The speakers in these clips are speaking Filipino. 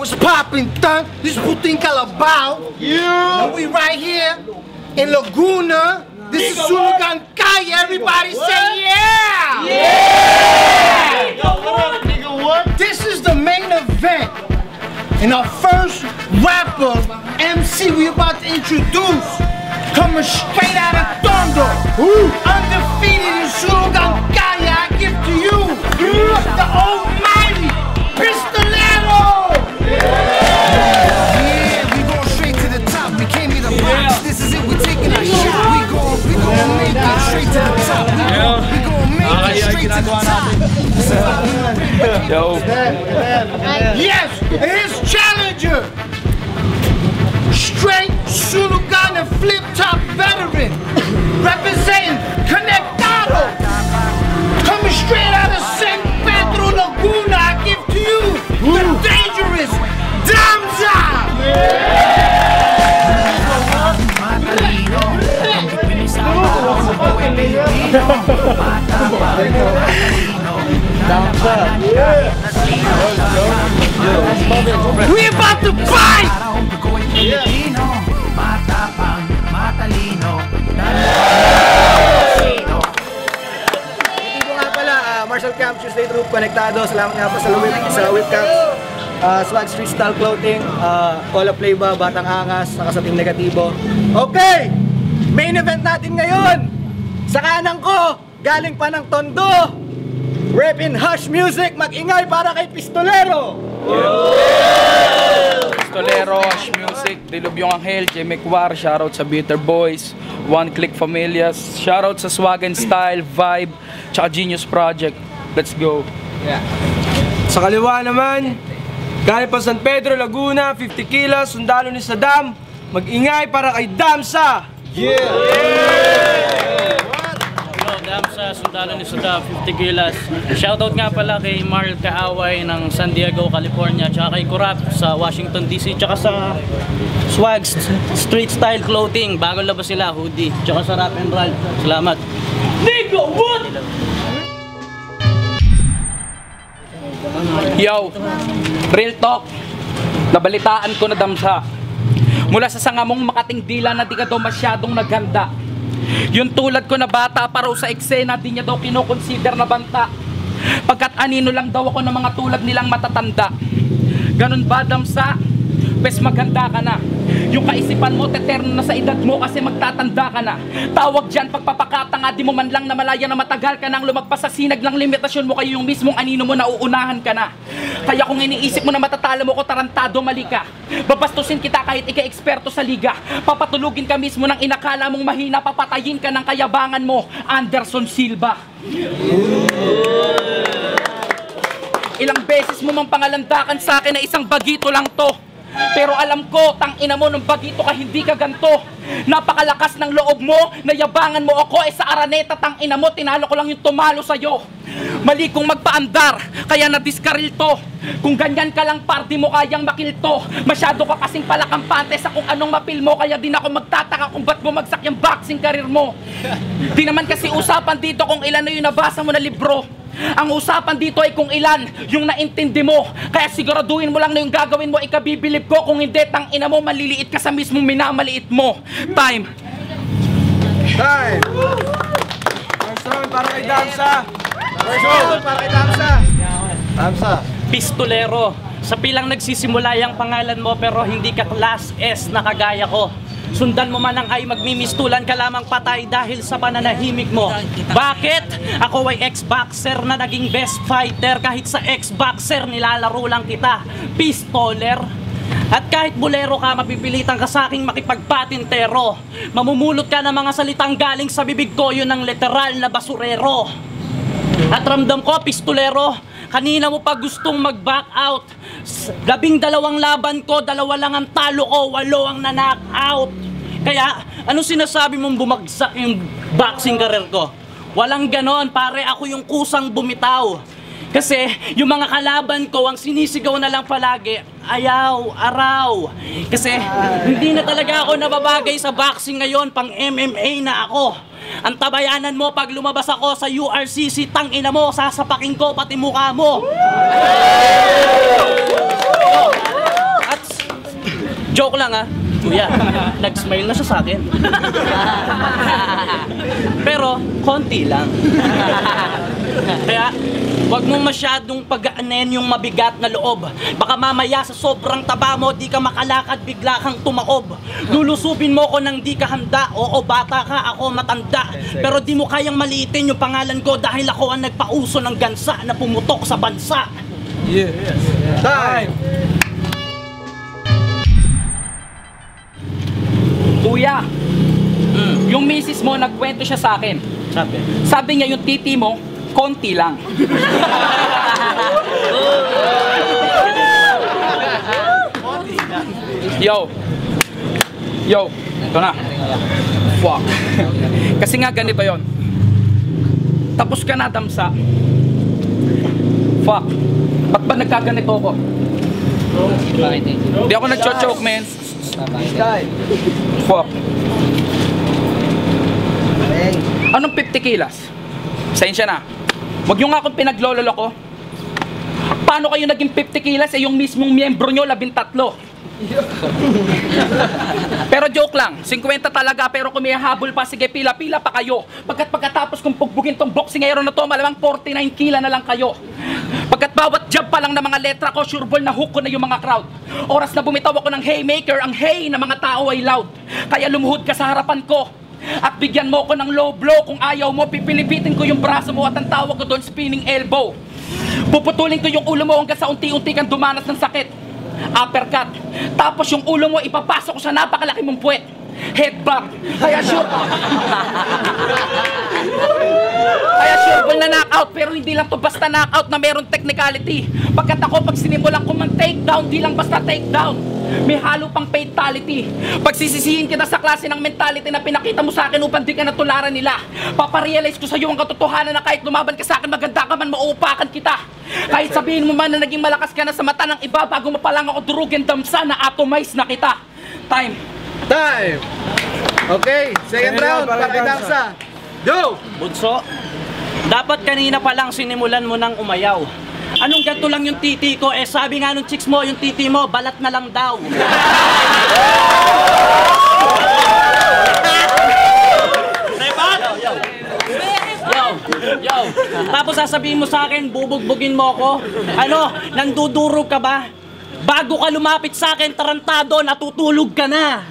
what's poppin', thunk? This is Putin Calabao. Yeah. And we right here in Laguna. This is Sulugan Kaya. Everybody say yeah! Yeah! This is the main event. And our first rapper, MC, we about to introduce. Coming straight out of Thunder. Undefeated in Sulugan Kaya. I give to you the almighty Pistolero! Yeah, we going straight to the top. We came here to box. This is it, we taking a shot. We gon' make it straight to the top. We gon' make it straight to the top. Yes, his challenger. Straight Sulugan and flip top veteran. Representing Conectado. Coming straight out of San Pedro Laguna, I give to you the dangerous Damza! We about to fight! Martial Camp, Tuesday Troop, Konektado. Salamat nga po sa Whip Camps. Swag Street Style Clothing, Cola Flavor, Batang Angas, saka sa Team Negatibo. Okay! Main event natin ngayon! Sa kanan ko, galing pa ng Tondo, Repin Hush Music, mag-ingay para kay Pistolero! Pistolero, Hush Music, Dilubyong Angel, Jimmy Quar, shoutout sa Bitter Boys, One Click Familias, shoutout sa Swag and Style, Vibe, tsaka Genius Project. Let's go! Yeah. Sa kaliwa naman, galing pa San Pedro, Laguna, 50 kilos, sundalo ni Saddam, mag-ingay para kay Damsa! Hello, Damsa, sundalo ni Saddam, 50 kilos. Shoutout nga pala kay Marl Kaaway ng San Diego, California, tsaka kay Kurap sa Washington DC, tsaka sa Swag Street Style Clothing, bagong labas sila, hoodie, tsaka sa Rap and Roll. Salamat. Nico Wood! Yo, real talk, nabalitaan ko na Damsa. Mula sa sangamong makating dila na di ka daw masyadong naghanda. Yung tulad ko na bata pa raw sa eksena, di niya daw kinoconsider na banta. Pagkat anino lang daw ako ng mga tulad nilang matatanda. Ganun ba Damsa? Pes maganda ka na. Yung kaisipan mo, teterno na sa edad mo kasi magtatanda ka na. Tawag dyan, pagpapakatanga, di mo man lang na malaya na matagal ka nang lumagpas sa sinag ng limitasyon mo kayo yung mismong anino mo na uunahan ka na. Kaya kung iniisip mo na matatalo mo ko, tarantado, mali ka. Babastusin kita kahit ika-eksperto sa liga. Papatulugin ka mismo ng inakala mong mahina, papatayin ka ng kayabangan mo, Anderson Silva. Ilang beses mo mang pangalandakan sa akin na isang bagito lang to. Pero alam ko, tangina mo nung bagito ka, hindi ka ganto. Napakalakas ng loob mo, nayabangan mo ako, sa Araneta, tangina mo, tinalo ko lang yung tumalo sa'yo. Mali kong magpaandar, kaya nadiskaril to. Kung ganyan ka lang par, di mo kayang makilto. Masyado ka kasing palakampante sa kung anong mapil mo, kaya din ako magtataka kung ba't bumagsak yung boxing career mo. Di naman kasi usapan dito kung ilan na yung nabasa mo na libro. Ang usapan dito ay kung ilan yung naintindi mo. Kaya siguraduhin mo lang na yung gagawin mo ikabibilib ko. Kung hindi, tangina mo, maliliit ka sa mismong minamaliit mo. Time. First round para kay Damsa! Damsa! Pistolero, sa pilang nagsisimula yung pangalan mo pero hindi ka class S na kagaya ko. Sundan mo man ang ay magmimistulan ka lamang patay dahil sa pananahimik mo. Bakit? Ako ay ex-boxer na naging best fighter. Kahit sa ex-boxer nilalaro lang kita. Pistoler. At kahit bolero ka, mapipilitan ka sa aking makipagpatintero. Mamumulot ka ng mga salitang galing sa bibig ko, yun ang literal na basurero. At ramdam ko, pistolero, kanina mo pa gustong mag-back out. 12 laban ko, 2 lang ang talo ko, 8 ang na-knock out. Kaya, ano sinasabi mong bumagsak yung boxing career ko? Walang ganon, pare, ako yung kusang bumitaw. Kasi yung mga kalaban ko, ang sinisigaw na lang palagi, ayaw, araw. Kasi hindi na talaga ako nababagay sa boxing ngayon, pang MMA na ako. Ang tabayanan mo pag lumabas ako sa URCC, tangina mo, sasapakin ko pati mukha mo. Joke lang ah. Kuya, nag-smile na siya sa akin. Pero, konti lang. Kaya, wag mo masyadong pag-aanin yung mabigat na loob. Baka mamaya sa sobrang taba mo, di ka makalakad, bigla kang tumaob. Lulusubin mo ko nang di ka handa. Oo, bata ka, ako matanda. Pero di mo kayang maliitin yung pangalan ko dahil ako ang nagpauso ng gansa na pumutok sa bansa. Time! Kuya, yung misis mo, nagkwento siya sa akin. Sabi niya yung titi mo, konti lang. Yo. Ito na. Fuck. Kasi nga ganito yon. Tapos ka na damsa. Fuck. Ba't ba nagkaganito ako? Hindi ako nag-choke, man. Fuck. Anong 50 kilos? Sensya na. Huwag nyo nga akong pinaglololo ko. Paano kayo naging 50 kilos yung mismong miyembro nyo 13? Pero joke lang, 50 talaga, pero kung may habol pa, sige, pila-pila pa kayo. Pagkatapos kung pugbugin tong boxingero na to, malamang 49 kila na lang kayo. Pagkat bawat jab pa lang ng mga letra ko, sure ball na hook ko na yung mga crowd. Oras na bumitaw ako ng haymaker, ang hay na mga tao ay loud. Kaya lumuhod ka sa harapan ko at bigyan mo ko ng low blow. Kung ayaw mo, pipilipitin ko yung braso mo at ang tawag ko doon, spinning elbow. Puputulin ko yung ulo mo hanggang sa unti-unti kang dumanas ng sakit. Uppercut. Tapos yung ulo mo ipapasok ko sa napakalaki mong puwet. Headbutt. Kaya sure ball na knockout, pero hindi lang to basta knockout na meron technicality. Pagkat ako, pag sinimulan ko mang takedown, di lang basta takedown, may halo pang fatality. Pagsisisihin kita sa klase ng mentality na pinakita mo sa akin upang di ka natularan nila. Paparealize ko sa iyo ang katotohanan na kahit lumaban ka sa akin, maganda ka man, mauupakan kita. Kahit sabihin mo man na naging malakas ka na sa mata ng iba, bago mo pa lang ako durugin, damsa na atomize na kita. Time. Okay, second round, pakidamsa. Go! Bunso, dapat kanina pa lang sinimulan mo ng umayaw. Anong ganito lang yung titi ko? Eh sabi nga nung chicks mo, yung titi mo, balat na lang daw. Yo. Tapos sasabihin mo sa akin, bubugbugin mo ako. Ano, nandudurog ka ba? Bago ka lumapit sa akin, tarantado, natutulog ka na.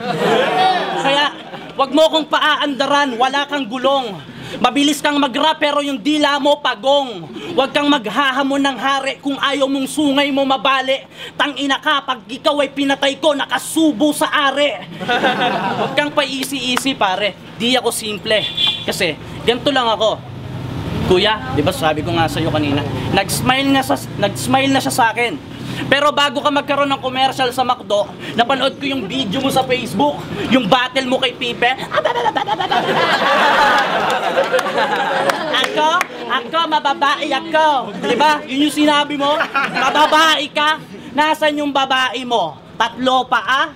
Kaya, wag mo kong paaandaran, wala kang gulong. Mabilis kang mag-rap pero yung dila mo pagong. Huwag kang maghahamon ng hari kung ayaw mong sungay mo mabali. Tangina ka, pag ikaw ay pinatay ko, nakasubo sa are. Huwag kang pa-easy-easy pare, di ako simple. Kasi, ganito lang ako. Kuya, di ba sabi ko nga sa'yo kanina, nag-smile na siya sa akin. Pero bago ka magkaroon ng commercial sa McDo, napanood ko yung video mo sa Facebook, yung battle mo kay Pipe. Ako, mababae ako. Di ba? Yun yung sinabi mo, mababae ka. Nasaan yung babae mo? 3 pa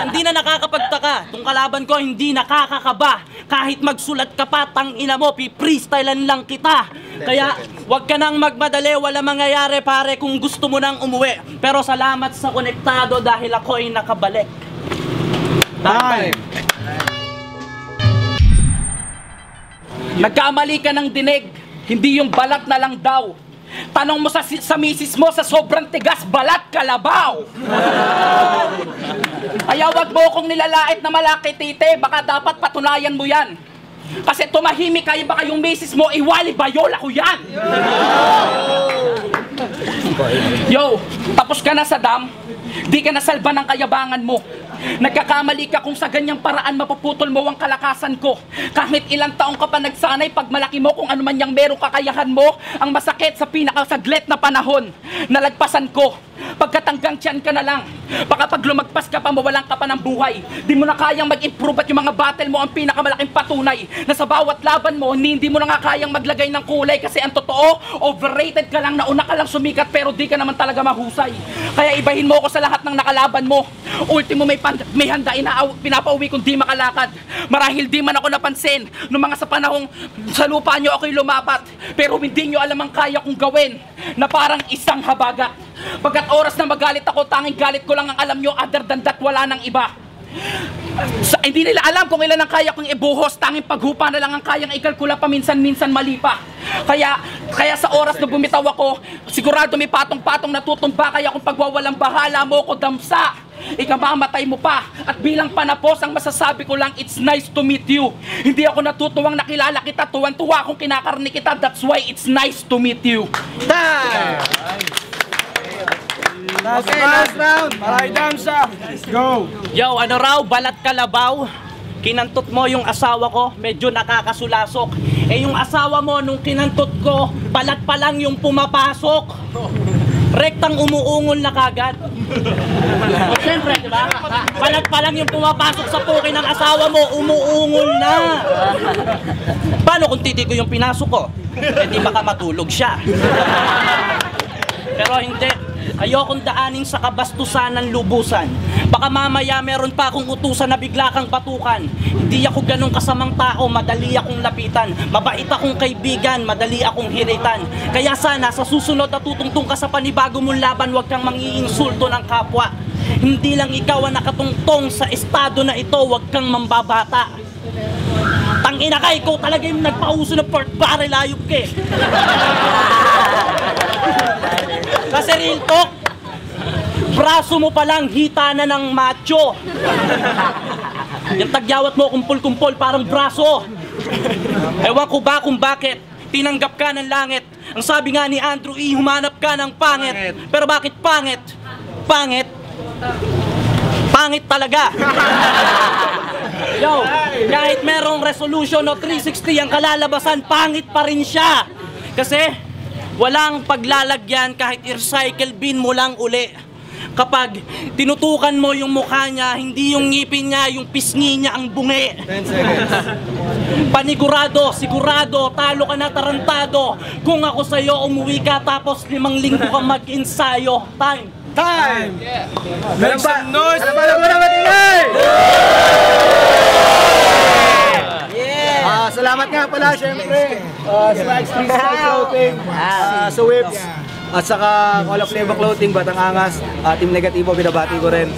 Hindi na nakakapagtaka. Itong kalaban ko hindi nakakakaba. Kahit magsulat ka pa, tangina mo, pi-freestylean lang kita. Kaya wag ka nang magmadali, wala mangyayari pare kung gusto mo nang umuwi. Pero salamat sa konektado dahil ako ay nakabalik. Time! Nagkamali ka ng dinig, hindi yung balat na lang daw. Tanong mo sa misis mo, sa sobrang tigas, balat kalabaw. Ayaw, wag mo kong nilalait na malaki tite, baka dapat patunayan mo yan. Kasi tumahimik kayo, baka yung misis mo, iwali bayola ko yan. Yo, tapos ka na sa dam, di ka nasalba ng kayabangan mo. Nagkakamali ka kung sa ganyang paraan mapuputol mo ang kalakasan ko. Kahit ilang taong ka pa nagsanay, pag malaki mo kung ano man yang merong kakayahan mo, ang masakit sa pinakasaglit na panahon, nalagpasan ko. Pagkatanggang tiyan ka na lang, baka pag lumagpas ka pa, mawalan ka pa ng buhay. Di mo na kayang mag-improve at yung mga battle mo ang pinakamalaking patunay na sa bawat laban mo, hindi mo na nga kayang maglagay ng kulay. Kasi ang totoo, overrated ka lang, nauna ka lang sumikat pero di ka naman talaga mahusay. Kaya ibahin mo ako sa lahat ng nakalaban mo. Ultimo may handain na pinapauwi kung di makalakad. Marahil di man ako napansin nung mga sa panahong sa lupa nyo ako'y lumapat. Pero hindi nyo alam ang kaya kong gawin na parang isang habagat. Pagkat oras na magalit ako, tanging galit ko lang ang alam nyo, other than that, wala nang iba. Hindi nila alam kung ilan ang kaya kong ibuhos, tanging paghupa na lang ang kayang ikalkula paminsan-minsan mali pa. Kaya sa oras na bumitaw ako, sigurado may patong-patong natutumba, kaya kung pagwawalang bahala mo ko damsa, ikamamatay mo pa. At bilang panapos, ang masasabi ko lang, it's nice to meet you. Hindi ako natutuwang nakilala kita, tuwan-tuwa kung kinakarni kita, that's why it's nice to meet you. Time! Okay, last round. Para kay Damsa. Let's go. Yo, ano raw, balat kalabaw? Kinantot mo yung asawa ko, medyo nakakasulasok. Eh yung asawa mo, nung kinantot ko, balat pa lang yung pumapasok. Rektang umuungol na kagad. Siyempre, di ba? Balat pa lang yung pumapasok sa puki ng asawa mo, umuungol na. Paano kung titi ko yung pinasok ko? Eh di baka matulog siya. Pero hindi. Ayokong daanin sa kabastusan ng lubusan. Baka mamaya meron pa akong utusan na bigla kang batukan. Hindi ako ganong kasamang tao, madali akong lapitan. Mabait akong kaibigan, madali akong hiritan. Kaya sana sa susunod na tutungtong ka sa panibago mong laban, huwag kang mangiinsulto ng kapwa. Hindi lang ikaw ang nakatungtong sa estado na ito, huwag kang mambabata. Tangina ka, ikaw talaga yung nagpauso ng pork barrel, ayop ka eh. Kasi real talk, braso mo palang hita na ng macho. Yung tagyawat mo kumpol-kumpol parang braso. Ewan ko ba kung bakit tinanggap ka ng langit. Ang sabi nga ni Andrew E, humanap ka ng pangit. Pero bakit pangit? Pangit? Pangit talaga. Yo, kahit merong resolution o 360 ang kalalabasan, pangit pa rin siya. Kasi walang paglalagyan kahit i-recycle bin mo lang uli. Kapag tinutukan mo yung mukha niya, hindi yung ngipin niya, yung pisngi niya ang bungi. 10 seconds. Panigurado, sigurado, talo ka na tarantado. Kung ako sa'yo, umuwi ka tapos 5 linggo ka mag-ensayo. Time. Time! Make some noise. Alam mo na matingay! Salamat nga pala, syempre. Swag Street Style Clothing, sa Whips, at saka Call of Leva Clothing, Batang Angas, Team Negatibo, binabati ko rin.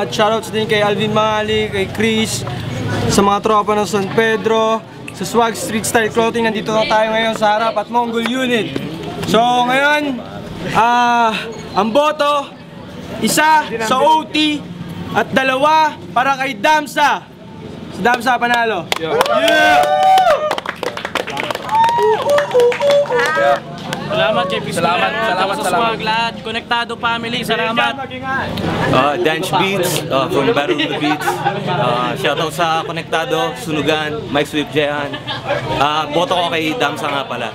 Shoutouts din kay Alvin Mali, kay Chris, sa mga tropa ng San Pedro, sa Swag Street Style Clothing. Nandito na tayo ngayon sa harap at Mongol Unit. So ngayon, ang boto, isa sa OT at 2 para kay Damsa. Si Damsa panalo. Yeah! Salamat kay Pistola. Salamat sa Swag lahat. Konektado family, salamat. Dance Beats from Battle of the Beats. Shoutout sa Konektado, Sunugan, Mike Swift Jehan. Boto ko kay Damsa nga pala.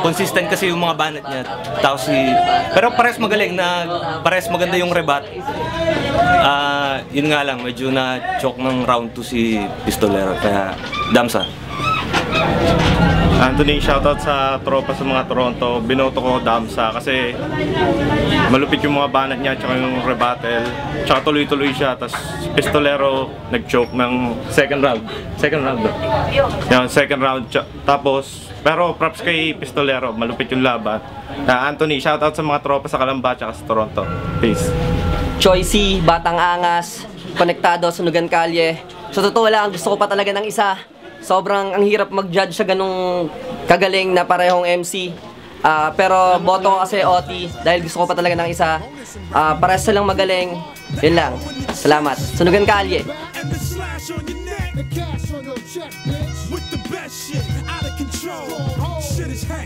Consistent kasi yung mga banat niya. Pero pares magaling pares maganda yung rebat. Yun nga lang, medyo na-choke ng round 2 si Pistolero. Kaya Damsa. Anthony, shoutout sa tropa sa mga Toronto. Binoto ko Damsa kasi malupit yung mga banat niya tsaka yung rebattle. Tsaka tuloy-tuloy siya. Tapos Pistolero nag-choke ng second round. Yan, second round. Tapos, pero props kay Pistolero, malupit yung laban. Anthony, shoutout sa mga tropa sa Kalamba tsaka sa Toronto. Peace. Choicy, Batang Angas, Konektado, Sunugan Kalye. Sa totoo lang, gusto ko pa talaga ng isa. Sobrang ang hirap mag-judge sa ganung kagaling na parehong MC. Pero boto ko kasi OT dahil gusto ko pa talaga ng isa. Parehas silang magaling. Yun lang. Salamat. Sunugan Kalye.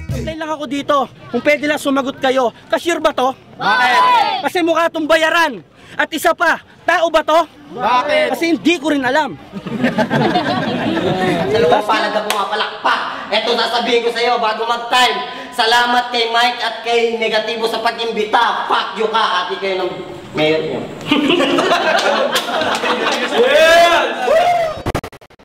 Play lang ako dito. Kung pwede lang sumagot kayo. Cashier ba to? Bakit? Kasi mukha tong bayaran. At isa pa, tao ba to? Bakit? Kasi hindi ko rin alam. Sa lugar palad na pumapalakpak. Eto sasabihin ko sa iyo bago mag-time. Salamat kay Mike at kay Negatibo sa pag-imbita. Fuck you ka, ati kayo ng mayor niyo. Yeah!